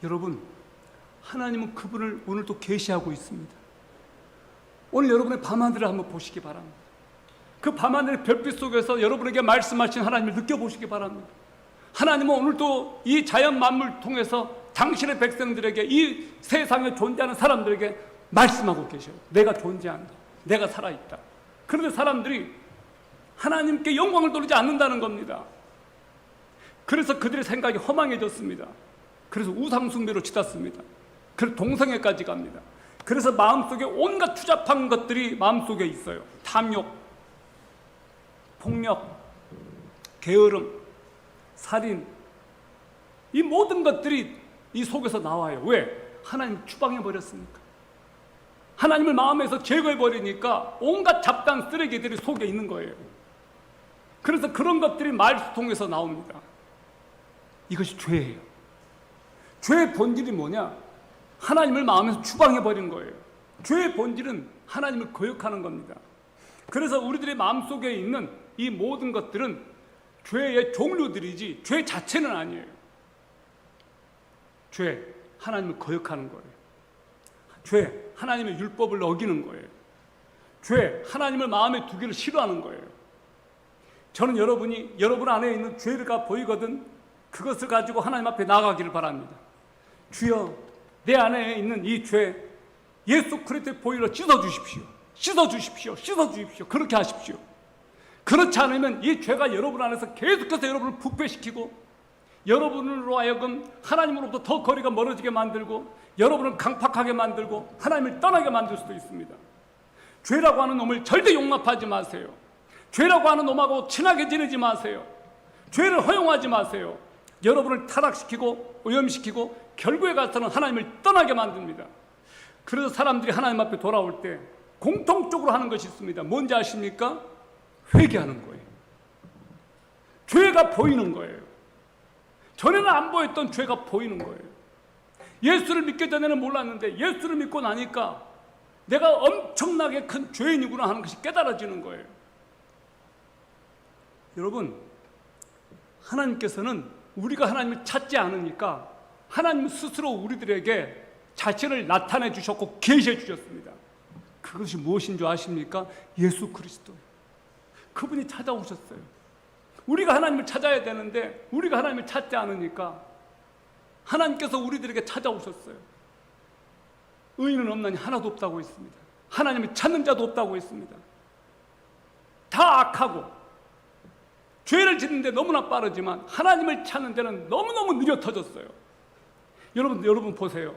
여러분, 하나님은 그분을 오늘도 계시하고 있습니다. 오늘 여러분의 밤하늘을 한번 보시기 바랍니다. 그 밤하늘의 별빛 속에서 여러분에게 말씀하신 하나님을 느껴보시기 바랍니다. 하나님은 오늘도 이 자연 만물을 통해서 당신의 백성들에게, 이 세상에 존재하는 사람들에게 말씀하고 계셔요. 내가 존재한다. 내가 살아있다. 그런데 사람들이 하나님께 영광을 돌리지 않는다는 겁니다. 그래서 그들의 생각이 허망해졌습니다. 그래서 우상숭배로 치닫습니다. 그래서 동성애까지 갑니다. 그래서 마음속에 온갖 추잡한 것들이 마음속에 있어요. 탐욕, 폭력, 게으름, 살인, 이 모든 것들이 이 속에서 나와요. 왜? 하나님 추방해버렸으니까. 하나님을 마음에서 제거해버리니까 온갖 잡다한 쓰레기들이 속에 있는 거예요. 그래서 그런 것들이 말수통해서 나옵니다. 이것이 죄예요. 죄의 본질이 뭐냐? 하나님을 마음에서 추방해버린 거예요. 죄의 본질은 하나님을 거역하는 겁니다. 그래서 우리들의 마음속에 있는 이 모든 것들은 죄의 종류들이지 죄 자체는 아니에요. 죄, 하나님을 거역하는 거예요. 죄, 하나님의 율법을 어기는 거예요. 죄, 하나님을 마음에 두기를 싫어하는 거예요. 저는 여러분 안에 있는 죄가 보이거든 그것을 가지고 하나님 앞에 나가기를 바랍니다. 주여, 내 안에 있는 이 죄, 예수 그리스도의 보혈로 씻어주십시오. 씻어주십시오. 씻어주십시오. 그렇게 하십시오. 그렇지 않으면 이 죄가 여러분 안에서 계속해서 여러분을 부패시키고 여러분으로 하여금 하나님으로부터 더 거리가 멀어지게 만들고 여러분을 강팍하게 만들고 하나님을 떠나게 만들 수도 있습니다. 죄라고 하는 놈을 절대 용납하지 마세요. 죄라고 하는 놈하고 친하게 지내지 마세요. 죄를 허용하지 마세요. 여러분을 타락시키고 오염시키고 결국에 가서는 하나님을 떠나게 만듭니다. 그래서 사람들이 하나님 앞에 돌아올 때 공통적으로 하는 것이 있습니다. 뭔지 아십니까? 회개하는 거예요. 죄가 보이는 거예요. 전에는 안 보였던 죄가 보이는 거예요. 예수를 믿기 전에는 몰랐는데 예수를 믿고 나니까 내가 엄청나게 큰 죄인이구나 하는 것이 깨달아지는 거예요. 여러분, 하나님께서는 우리가 하나님을 찾지 않으니까 하나님 스스로 우리들에게 자신을 나타내 주셨고 계시해 주셨습니다. 그것이 무엇인 줄 아십니까? 예수 그리스도. 그분이 찾아오셨어요. 우리가 하나님을 찾아야 되는데 우리가 하나님을 찾지 않으니까 하나님께서 우리들에게 찾아오셨어요. 의인은 없나니 하나도 없다고 했습니다. 하나님을 찾는 자도 없다고 했습니다. 다 악하고 죄를 짓는 데 너무나 빠르지만 하나님을 찾는 데는 너무너무 느려 터졌어요. 여러분 보세요.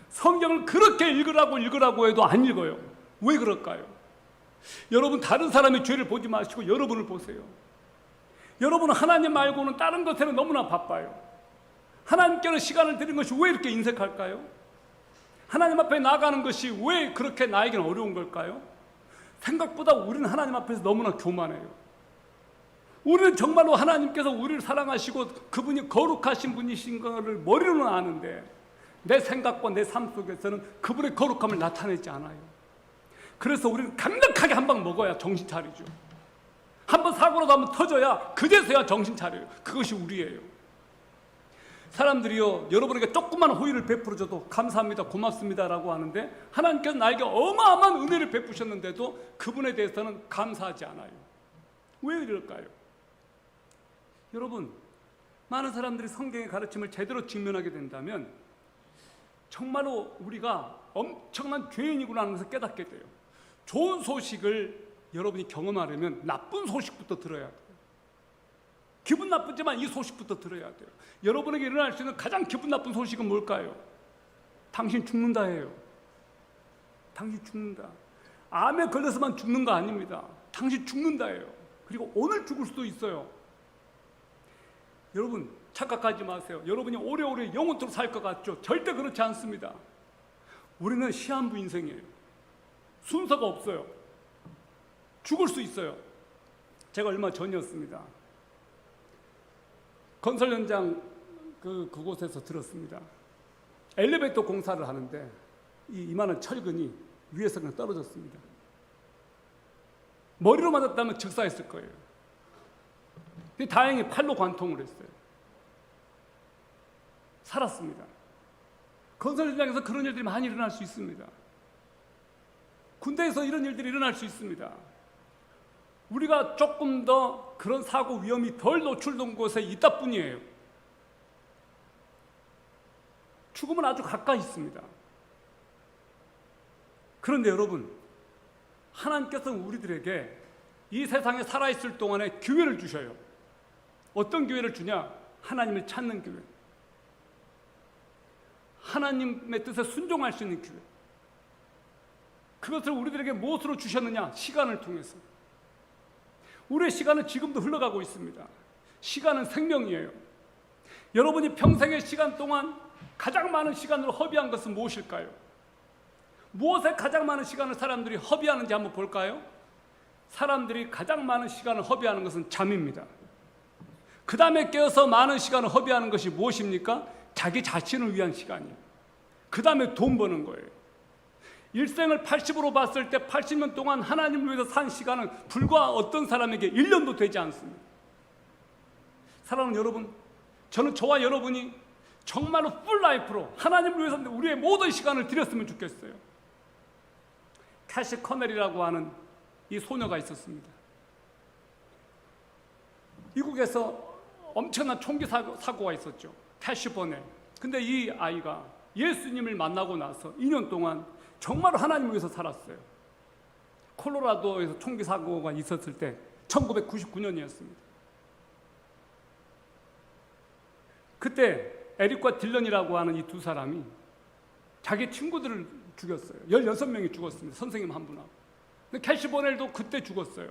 성경을 그렇게 읽으라고 해도 안 읽어요. 왜 그럴까요? 여러분 다른 사람의 죄를 보지 마시고 여러분을 보세요. 여러분은 하나님 말고는 다른 것에는 너무나 바빠요. 하나님께는 시간을 드리는 것이 왜 이렇게 인색할까요? 하나님 앞에 나가는 것이 왜 그렇게 나에게는 어려운 걸까요? 생각보다 우리는 하나님 앞에서 너무나 교만해요. 우리는 정말로 하나님께서 우리를 사랑하시고 그분이 거룩하신 분이신 것을 머리로는 아는데 내 생각과 내 삶 속에서는 그분의 거룩함을 나타내지 않아요. 그래서 우리는 강력하게 한 방 먹어야 정신 차리죠. 한번 사고라도 한번 터져야 그제서야 정신 차려요. 그것이 우리예요. 사람들이요, 여러분에게 조그만 호의를 베풀어줘도 감사합니다, 고맙습니다라고 하는데 하나님께서 나에게 어마어마한 은혜를 베푸셨는데도 그분에 대해서는 감사하지 않아요. 왜 이럴까요? 여러분, 많은 사람들이 성경의 가르침을 제대로 직면하게 된다면 정말로 우리가 엄청난 죄인이구나 하는 것을 깨닫게 돼요. 좋은 소식을 여러분이 경험하려면 나쁜 소식부터 들어야 돼요. 기분 나쁘지만 이 소식부터 들어야 돼요. 여러분에게 일어날 수 있는 가장 기분 나쁜 소식은 뭘까요? 당신 죽는다예요. 당신 죽는다. 암에 걸려서만 죽는 거 아닙니다. 당신 죽는다예요. 그리고 오늘 죽을 수도 있어요. 여러분 착각하지 마세요. 여러분이 오래오래 영원토록 살 것 같죠? 절대 그렇지 않습니다. 우리는 시한부 인생이에요. 순서가 없어요. 죽을 수 있어요. 제가 얼마 전이었습니다. 건설 현장 그곳에서 들었습니다. 엘리베이터 공사를 하는데 이만한 철근이 위에서 그냥 떨어졌습니다. 머리로 맞았다면 즉사했을 거예요. 근데 다행히 팔로 관통을 했어요. 살았습니다. 건설 현장에서 그런 일들이 많이 일어날 수 있습니다. 군대에서 이런 일들이 일어날 수 있습니다. 우리가 조금 더 그런 사고 위험이 덜 노출된 곳에 있다 뿐이에요. 죽음은 아주 가까이 있습니다. 그런데 여러분, 하나님께서는 우리들에게 이 세상에 살아있을 동안에 기회를 주셔요. 어떤 기회를 주냐? 하나님을 찾는 기회. 하나님의 뜻에 순종할 수 있는 기회. 그것을 우리들에게 무엇으로 주셨느냐? 시간을 통해서. 우리의 시간은 지금도 흘러가고 있습니다. 시간은 생명이에요. 여러분이 평생의 시간 동안 가장 많은 시간을 허비한 것은 무엇일까요? 무엇에 가장 많은 시간을 사람들이 허비하는지 한번 볼까요? 사람들이 가장 많은 시간을 허비하는 것은 잠입니다. 그 다음에 깨어서 많은 시간을 허비하는 것이 무엇입니까? 자기 자신을 위한 시간이에요. 그 다음에 돈 버는 거예요. 일생을 80으로 봤을 때 80년 동안 하나님을 위해서 산 시간은 불과 어떤 사람에게 1년도 되지 않습니다. 사랑하는 여러분, 저는 저와 여러분이 정말로 풀라이프로 하나님을 위해서 우리의 모든 시간을 드렸으면 좋겠어요. 캐시 커넬이라고 하는 이 소녀가 있었습니다. 미국에서 엄청난 총기 사고가 있었죠. 캐시 버넬. 근데 이 아이가 예수님을 만나고 나서 2년 동안 정말로 하나님을 위해서 살았어요. 콜로라도에서 총기 사고가 있었을 때 1999년이었습니다. 그때 에릭과 딜런이라고 하는 이 두 사람이 자기 친구들을 죽였어요. 16명이 죽었습니다. 선생님 한 분하고. 근데 캐시 버넬도 그때 죽었어요.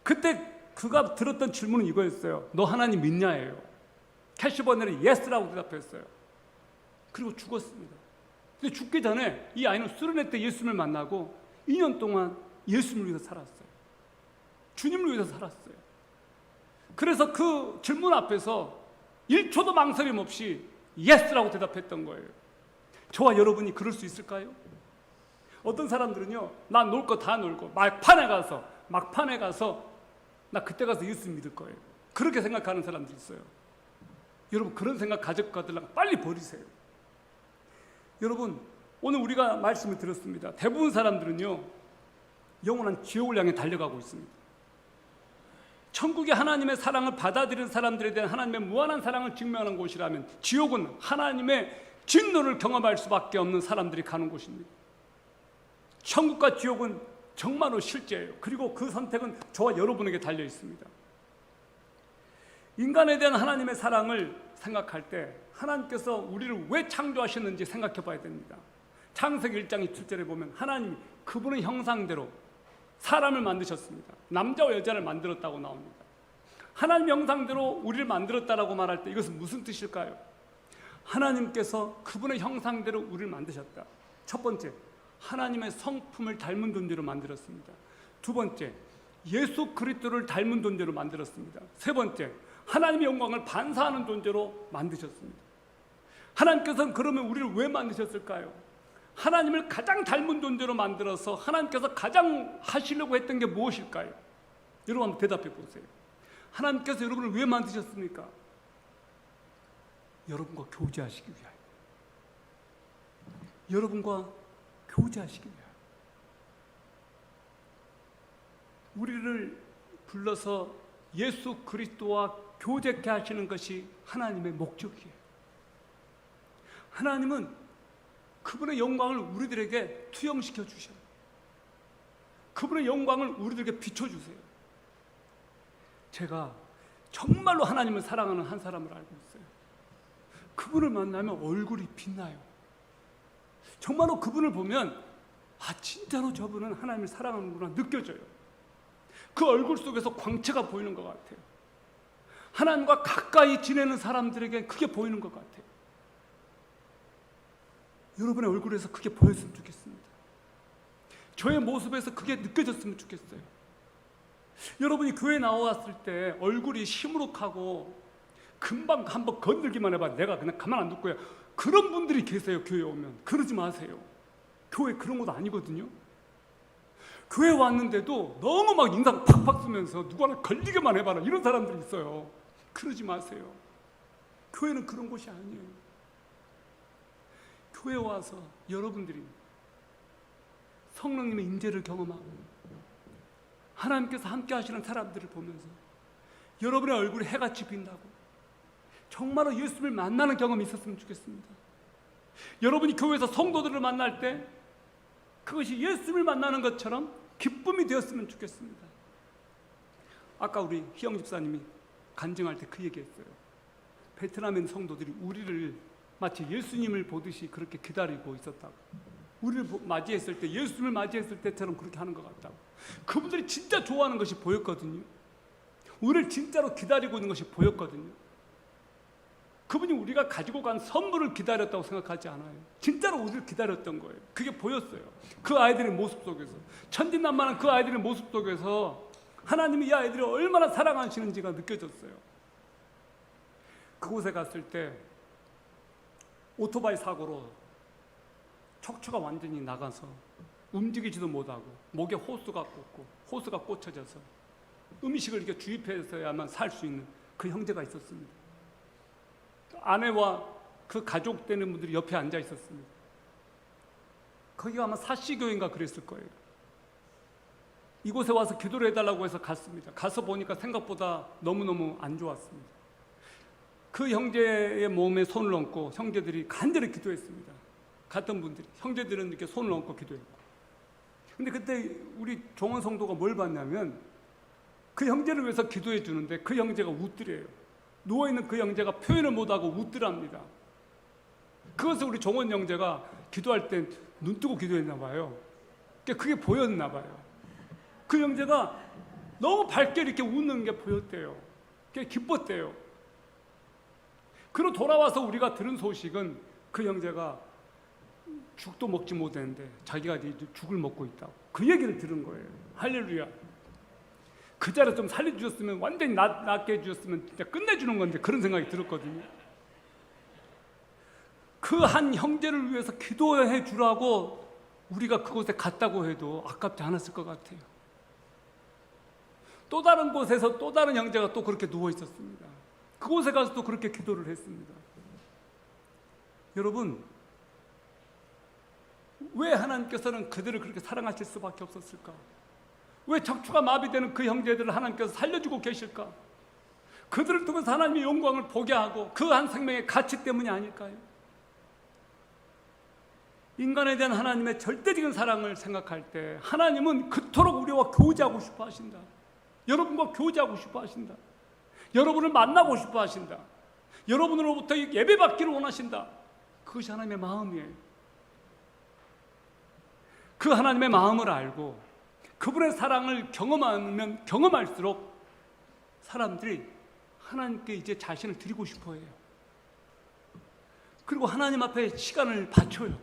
그때 그가 들었던 질문은 이거였어요. 너 하나님 믿냐예요. 캐시 버넬이 예스라고 대답했어요. 그리고 죽었습니다. 근데 죽기 전에 이 아이는 수련회 때 예수님을 만나고 2년 동안 예수님을 위해서 살았어요. 주님을 위해서 살았어요. 그래서 그 질문 앞에서 1초도 망설임 없이 예스라고 대답했던 거예요. 저와 여러분이 그럴 수 있을까요? 어떤 사람들은요, 나 놀 거 다 놀고 막판에 가서 나 그때 가서 예수님 믿을 거예요. 그렇게 생각하는 사람들이 있어요. 여러분, 그런 생각 가질 것 같으면 빨리 버리세요. 여러분, 오늘 우리가 말씀을 들었습니다. 대부분 사람들은요, 영원한 지옥을 향해 달려가고 있습니다. 천국이 하나님의 사랑을 받아들이는 사람들에 대한 하나님의 무한한 사랑을 증명하는 곳이라면, 지옥은 하나님의 진노를 경험할 수밖에 없는 사람들이 가는 곳입니다. 천국과 지옥은 정말로 실제예요. 그리고 그 선택은 저와 여러분에게 달려 있습니다. 인간에 대한 하나님의 사랑을 생각할 때 하나님께서 우리를 왜 창조하셨는지 생각해 봐야 됩니다. 창세기 1장 27절에 보면 하나님이 그분의 형상대로 사람을 만드셨습니다. 남자와 여자를 만들었다고 나옵니다. 하나님 형상대로 우리를 만들었다라고 말할 때 이것은 무슨 뜻일까요? 하나님께서 그분의 형상대로 우리를 만드셨다. 첫 번째, 하나님의 성품을 닮은 존재로 만들었습니다. 두 번째, 예수 그리스도를 닮은 존재로 만들었습니다. 세 번째, 하나님의 영광을 반사하는 존재로 만드셨습니다. 하나님께서는 그러면 우리를 왜 만드셨을까요? 하나님을 가장 닮은 존재로 만들어서 하나님께서 가장 하시려고 했던 게 무엇일까요? 여러분 한번 대답해 보세요. 하나님께서 여러분을 왜 만드셨습니까? 여러분과 교제하시기 위하여. 여러분과 교제하시기 위하여. 우리를 불러서 예수 그리스도와 교제케 하시는 것이 하나님의 목적이에요. 하나님은 그분의 영광을 우리들에게 투영시켜 주셔요. 그분의 영광을 우리들에게 비춰주세요. 제가 정말로 하나님을 사랑하는 한 사람을 알고 있어요. 그분을 만나면 얼굴이 빛나요. 정말로 그분을 보면 진짜로 저분은 하나님을 사랑하는구나 느껴져요. 그 얼굴 속에서 광채가 보이는 것 같아요. 하나님과 가까이 지내는 사람들에게 그게 보이는 것 같아요. 여러분의 얼굴에서 그게 보였으면 좋겠습니다. 저의 모습에서 그게 느껴졌으면 좋겠어요. 여러분이 교회 나왔을 때 얼굴이 시무룩하고 금방 한번 건들기만 해봐 내가 그냥 가만 안 둘 거야. 그런 분들이 계세요. 교회 오면. 그러지 마세요. 교회 그런 것도 아니거든요. 교회 왔는데도 너무 막 인상 팍팍 쓰면서 누구나 걸리게만 해봐라 이런 사람들이 있어요. 그러지 마세요. 교회는 그런 곳이 아니에요. 교회 와서 여러분들이 성령님의 임재를 경험하고 하나님께서 함께 하시는 사람들을 보면서 여러분의 얼굴에 해같이 빛나고 정말로 예수를 만나는 경험이 있었으면 좋겠습니다. 여러분이 교회에서 성도들을 만날 때 그것이 예수를 만나는 것처럼 기쁨이 되었으면 좋겠습니다. 아까 우리 희영 집사님이 간증할 때 그 얘기했어요. 베트남에 있는 성도들이 우리를 마치 예수님을 보듯이 그렇게 기다리고 있었다고. 우리를 맞이했을 때 예수님을 맞이했을 때처럼 그렇게 하는 것 같다고. 그분들이 진짜 좋아하는 것이 보였거든요. 우리를 진짜로 기다리고 있는 것이 보였거든요. 그분이 우리가 가지고 간 선물을 기다렸다고 생각하지 않아요. 진짜로 우리를 기다렸던 거예요. 그게 보였어요. 그 아이들의 모습 속에서, 천진난만한 그 아이들의 모습 속에서 하나님이 이 아이들을 얼마나 사랑하시는지가 느껴졌어요. 그곳에 갔을 때 오토바이 사고로 척추가 완전히 나가서 움직이지도 못하고 목에 호스가 꽂고 호스가 꽂혀져서 음식을 이렇게 주입해서야만 살 수 있는 그 형제가 있었습니다. 아내와 그 가족 되는 분들이 옆에 앉아 있었습니다. 거기가 아마 사시교인가 그랬을 거예요. 이곳에 와서 기도를 해달라고 해서 갔습니다. 가서 보니까 생각보다 너무너무 안 좋았습니다. 그 형제의 몸에 손을 얹고 형제들이 간절히 기도했습니다. 갔던 분들이 형제들은 이렇게 손을 얹고 기도했고. 근데 그때 우리 종원 성도가 뭘 봤냐면 그 형제를 위해서 기도해 주는데 그 형제가 웃더래요. 누워있는 그 형제가 표현을 못하고 웃더랍니다. 그것을 우리 종원 형제가 기도할 때 눈 뜨고 기도했나 봐요. 그게 보였나 봐요. 그 형제가 너무 밝게 이렇게 웃는 게 보였대요. 그게 기뻤대요. 그리고 돌아와서 우리가 들은 소식은 그 형제가 죽도 먹지 못했는데 자기가 이제 죽을 먹고 있다고 그 얘기를 들은 거예요. 할렐루야. 그 자리에 좀 살려주셨으면 완전히 낫게 해주셨으면 진짜 끝내주는 건데 그런 생각이 들었거든요. 그 한 형제를 위해서 기도해 주라고 우리가 그곳에 갔다고 해도 아깝지 않았을 것 같아요. 또 다른 곳에서 또 다른 형제가 또 그렇게 누워 있었습니다. 그곳에 가서 또 그렇게 기도를 했습니다. 여러분, 왜 하나님께서는 그들을 그렇게 사랑하실 수밖에 없었을까? 왜 척추가 마비되는 그 형제들을 하나님께서 살려주고 계실까? 그들을 통해서 하나님의 영광을 보게 하고 그 한 생명의 가치 때문이 아닐까요? 인간에 대한 하나님의 절대적인 사랑을 생각할 때 하나님은 그토록 우리와 교제하고 싶어 하신다. 여러분과 교제하고 싶어 하신다. 여러분을 만나고 싶어 하신다. 여러분으로부터 예배받기를 원하신다. 그것이 하나님의 마음이에요. 그 하나님의 마음을 알고 그분의 사랑을 경험하면 경험할수록 사람들이 하나님께 이제 자신을 드리고 싶어 해요. 그리고 하나님 앞에 시간을 바쳐요.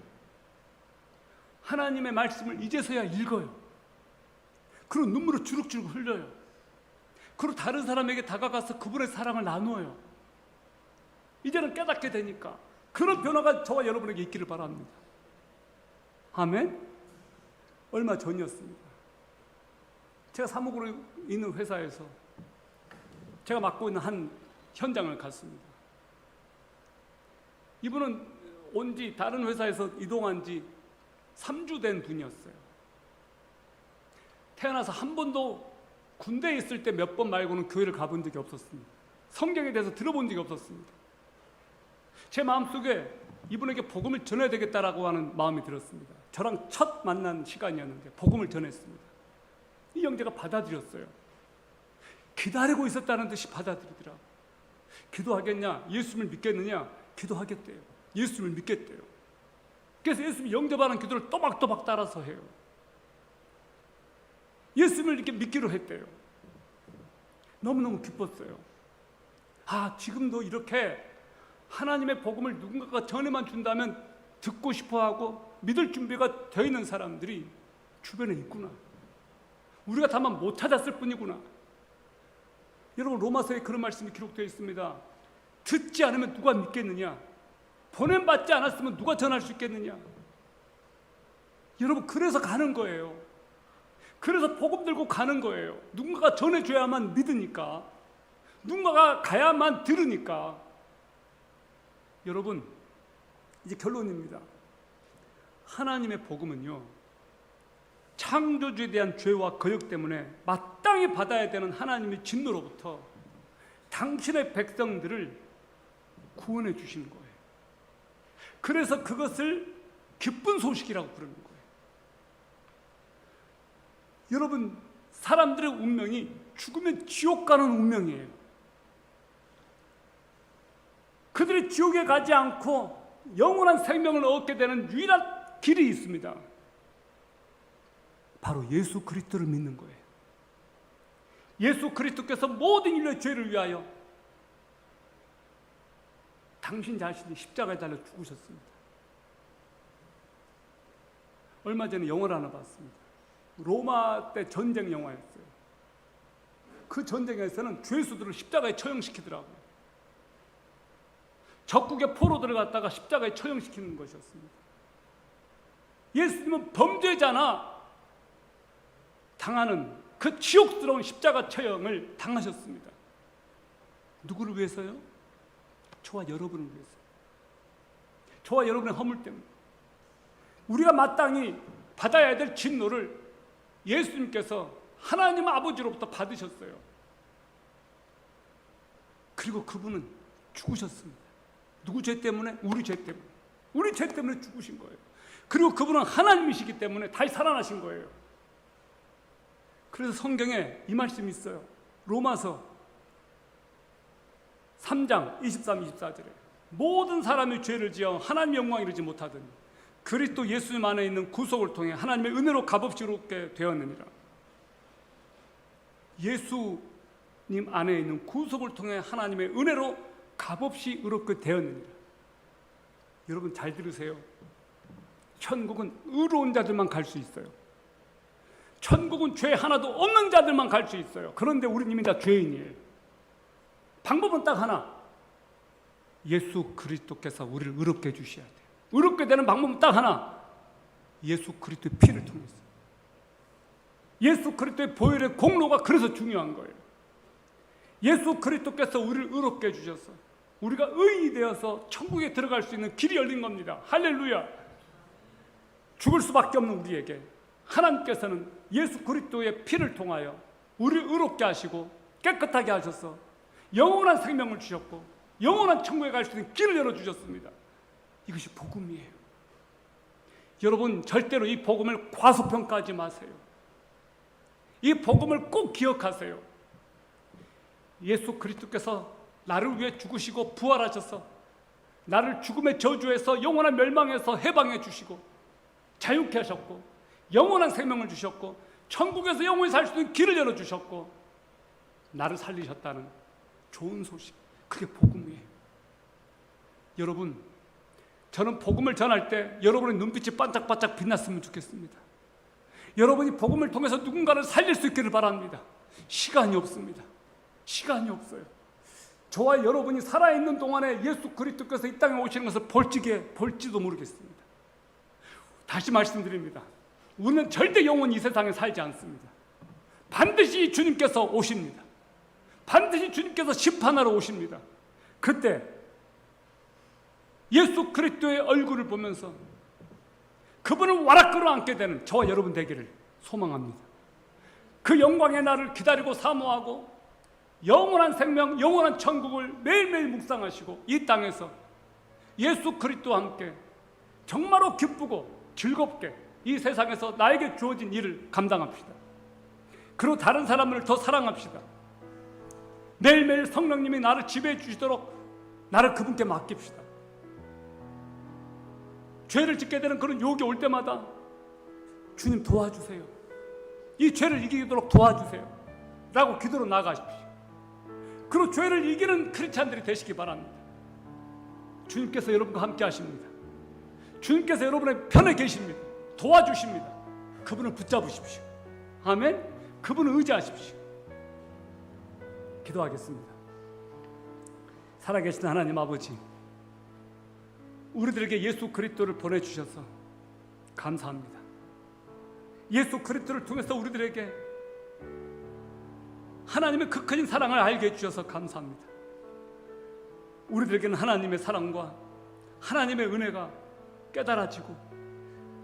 하나님의 말씀을 이제서야 읽어요. 그리고 눈물을 주룩주룩 흘려요. 그리고 다른 사람에게 다가가서 그분의 사랑을 나누어요. 이제는 깨닫게 되니까 그런 변화가 저와 여러분에게 있기를 바랍니다. 아멘? 얼마 전이었습니다. 제가 사무국으로 있는 회사에서 제가 맡고 있는 한 현장을 갔습니다. 이분은 온지 다른 회사에서 이동한 지 3주 된 분이었어요. 태어나서 한 번도 군대에 있을 때 몇 번 말고는 교회를 가본 적이 없었습니다. 성경에 대해서 들어본 적이 없었습니다. 제 마음속에 이분에게 복음을 전해야 되겠다라고 하는 마음이 들었습니다. 저랑 첫 만난 시간이었는데 복음을 전했습니다. 이 형제가 받아들였어요. 기다리고 있었다는 듯이 받아들이더라고요. 기도하겠냐? 예수님을 믿겠느냐? 기도하겠대요. 예수님을 믿겠대요. 그래서 예수님이 영접하는 기도를 또박또박 따라서 해요. 예수님을 이렇게 믿기로 했대요. 너무너무 기뻤어요. 아, 지금도 이렇게 하나님의 복음을 누군가가 전해만 준다면 듣고 싶어하고 믿을 준비가 되어 있는 사람들이 주변에 있구나. 우리가 다만 못 찾았을 뿐이구나. 여러분, 로마서에 그런 말씀이 기록되어 있습니다. 듣지 않으면 누가 믿겠느냐? 보냄받지 않았으면 누가 전할 수 있겠느냐? 여러분, 그래서 가는 거예요. 그래서 복음 들고 가는 거예요. 누군가가 전해줘야만 믿으니까, 누군가가 가야만 들으니까. 여러분, 이제 결론입니다. 하나님의 복음은요, 창조주에 대한 죄와 거역 때문에 마땅히 받아야 되는 하나님의 진노로부터 당신의 백성들을 구원해 주시는 거예요. 그래서 그것을 기쁜 소식이라고 부르는 거예요. 여러분, 사람들의 운명이 죽으면 지옥 가는 운명이에요. 그들이 지옥에 가지 않고 영원한 생명을 얻게 되는 유일한 길이 있습니다. 바로 예수 그리스도를 믿는 거예요. 예수 그리스도께서 모든 인류의 죄를 위하여 당신 자신이 십자가에 달려 죽으셨습니다. 얼마 전에 영화를 하나 봤습니다. 로마 때 전쟁 영화였어요. 그 전쟁에서는 죄수들을 십자가에 처형시키더라고요. 적국의 포로들을 갖다가 십자가에 처형시키는 것이었습니다. 예수님은 범죄자나 당하는 그 지옥스러운 십자가 처형을 당하셨습니다. 누구를 위해서요? 저와 여러분을 위해서. 저와 여러분의 허물 때문에. 우리가 마땅히 받아야 될 진노를 예수님께서 하나님 아버지로부터 받으셨어요. 그리고 그분은 죽으셨습니다. 누구 죄 때문에? 우리 죄 때문에. 우리 죄 때문에 죽으신 거예요. 그리고 그분은 하나님이시기 때문에 다시 살아나신 거예요. 그래서 성경에 이 말씀이 있어요. 로마서 3장 23, 24절에 모든 사람이 죄를 지어 하나님의 영광 이루지 못하더니 그리스도 예수님 안에 있는 구속을 통해 하나님의 은혜로 값없이 이롭게 되었느니라. 예수님 안에 있는 구속을 통해 하나님의 은혜로 값없이 의롭게 되었느니라. 여러분 잘 들으세요. 천국은 의로운 자들만 갈 수 있어요. 천국은 죄 하나도 없는 자들만 갈 수 있어요. 그런데 우리는 이미 다 죄인이에요. 방법은 딱 하나. 예수 그리스도께서 우리를 의롭게 해주셔야 돼요. 의롭게 되는 방법은 딱 하나. 예수 그리스도의 피를 통해서. 예수 그리스도의 보혈의 공로가 그래서 중요한 거예요. 예수 그리스도께서 우리를 의롭게 해주셔서 우리가 의인이 되어서 천국에 들어갈 수 있는 길이 열린 겁니다. 할렐루야. 죽을 수밖에 없는 우리에게 하나님께서는 예수 그리스도의 피를 통하여 우리를 의롭게 하시고 깨끗하게 하셔서 영원한 생명을 주셨고 영원한 천국에 갈 수 있는 길을 열어주셨습니다. 이것이 복음이에요. 여러분 절대로 이 복음을 과소평가하지 마세요. 이 복음을 꼭 기억하세요. 예수 그리스도께서 나를 위해 죽으시고 부활하셔서 나를 죽음의 저주에서 영원한 멸망에서 해방해 주시고 자유케 하셨고 영원한 생명을 주셨고 천국에서 영원히 살 수 있는 길을 열어주셨고 나를 살리셨다는 좋은 소식, 그게 복음이에요. 여러분, 저는 복음을 전할 때 여러분의 눈빛이 반짝반짝 빛났으면 좋겠습니다. 여러분이 복음을 통해서 누군가를 살릴 수 있기를 바랍니다. 시간이 없습니다. 시간이 없어요. 저와 여러분이 살아있는 동안에 예수 그리스도께서 이 땅에 오시는 것을 볼지도 모르겠습니다. 다시 말씀드립니다. 우리는 절대 영원히 이 세상에 살지 않습니다. 반드시 주님께서 오십니다. 반드시 주님께서 심판하러 오십니다. 그때 예수 그리스도의 얼굴을 보면서 그분을 와락 끌어안게 되는 저와 여러분 되기를 소망합니다. 그 영광의 날을 기다리고 사모하고 영원한 생명, 영원한 천국을 매일매일 묵상하시고 이 땅에서 예수 그리스도와 함께 정말로 기쁘고 즐겁게 이 세상에서 나에게 주어진 일을 감당합시다. 그리고 다른 사람을 더 사랑합시다. 매일매일 성령님이 나를 지배해 주시도록 나를 그분께 맡깁시다. 죄를 짓게 되는 그런 유혹이 올 때마다 주님 도와주세요. 이 죄를 이기도록 도와주세요. 라고 기도로 나아가십시오. 그리고 죄를 이기는 크리스찬들이 되시기 바랍니다. 주님께서 여러분과 함께 하십니다. 주님께서 여러분의 편에 계십니다. 도와주십니다. 그분을 붙잡으십시오. 아멘. 그분을 의지하십시오. 기도하겠습니다. 살아계신 하나님 아버지, 우리들에게 예수 그리스도를 보내주셔서 감사합니다. 예수 그리스도를 통해서 우리들에게 하나님의 그 큰 사랑을 알게 해주셔서 감사합니다. 우리들에게는 하나님의 사랑과 하나님의 은혜가 깨달아지고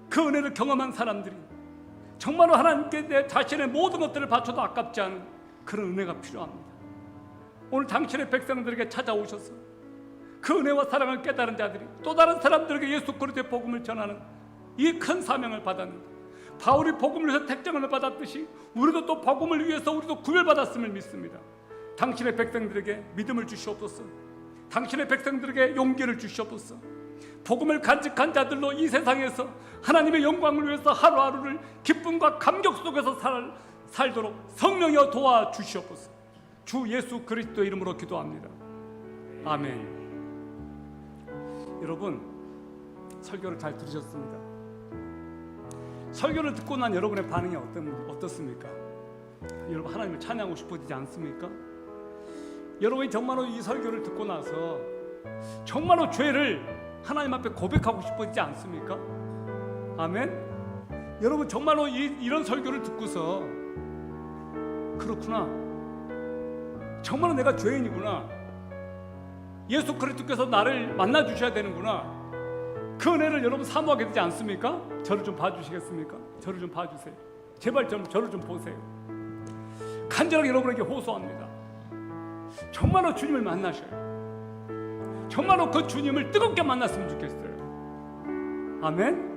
그 은혜를 경험한 사람들이 정말로 하나님께 내 자신의 모든 것들을 바쳐도 아깝지 않은 그런 은혜가 필요합니다. 오늘 당신의 백성들에게 찾아오셔서 그 은혜와 사랑을 깨달은 자들이 또 다른 사람들에게 예수 그리스도의 복음을 전하는 이 큰 사명을 받았는데, 바울이 복음을 위해서 택정을 받았듯이 우리도 또 복음을 위해서 우리도 구별받았음을 믿습니다. 당신의 백성들에게 믿음을 주시옵소서. 당신의 백성들에게 용기를 주시옵소서. 복음을 간직한 자들로 이 세상에서 하나님의 영광을 위해서 하루하루를 기쁨과 감격 속에서 살도록 성령이여 도와주시옵소서. 주 예수 그리스도의 이름으로 기도합니다. 아멘. 여러분, 설교를 잘 들으셨습니다. 설교를 듣고 난 여러분의 반응이 어떻습니까? 여러분, 하나님을 찬양하고 싶어지지 않습니까? 여러분이 정말로 이 설교를 듣고 나서 정말로 죄를 하나님 앞에 고백하고 싶어지지 않습니까? 아멘. 여러분, 정말로 이런 설교를 듣고서 그렇구나, 정말로 내가 죄인이구나, 예수 그리스도께서 나를 만나 주셔야 되는구나, 그 은혜를 여러분 사모하게 되지 않습니까? 저를 좀 봐주시겠습니까? 저를 좀 봐주세요. 제발 저를 좀 보세요. 간절하게 여러분에게 호소합니다. 정말로 주님을 만나셔요. 정말로 그 주님을 뜨겁게 만났으면 좋겠어요. 아멘.